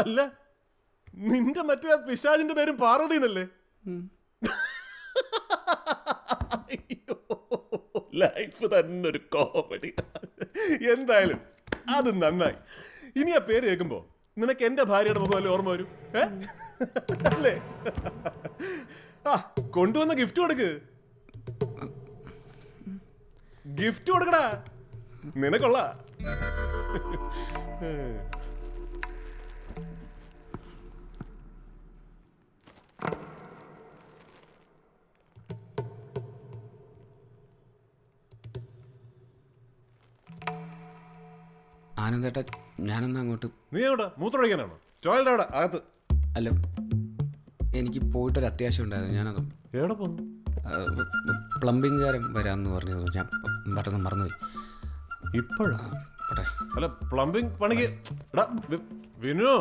അല്ല, നിന്റെ മറ്റേ പിശാചിന്റെ പേരും പാർവതി എന്നല്ലേ? ലൈഫ് തന്നെ ഒരു കോമഡി. എന്തായാലും അത് നന്നായി. ഇനി ആ പേര് കേൾക്കുമ്പോ നിനക്ക് എന്റെ ഭാര്യയുടെ മുഖം അല്ലേ ഓർമ്മ വരും? അല്ലേ? ആ, കൊണ്ടുവന്ന ഗിഫ്റ്റ് കൊടുക്ക്. ഗിഫ്റ്റ് കൊടുക്കടാ, നിനക്കൊള്ള. ആനന്ദേട്ടാ, ഞാനെന്നാ അങ്ങോട്ട്. നീ എവിടെ? മൂത്രമൊഴിക്കാനാണോ? ടോയ്ലറ്റ് അവിടെ അകത്ത്. അല്ല, എനിക്ക് പോയിട്ടൊരു അത്യാവശ്യം ഉണ്ടായിരുന്നു. ഞാനത് എവിടെ പോന്നു? പ്ലംബിംഗുകാരൻ വരാമെന്ന് പറഞ്ഞത് ഞാൻ പെട്ടെന്ന് മറന്നുപോയി. ഇപ്പോഴാ? പോട്ടെ. അല്ല, പ്ലംബിംഗ് പണിക്ക് വിനു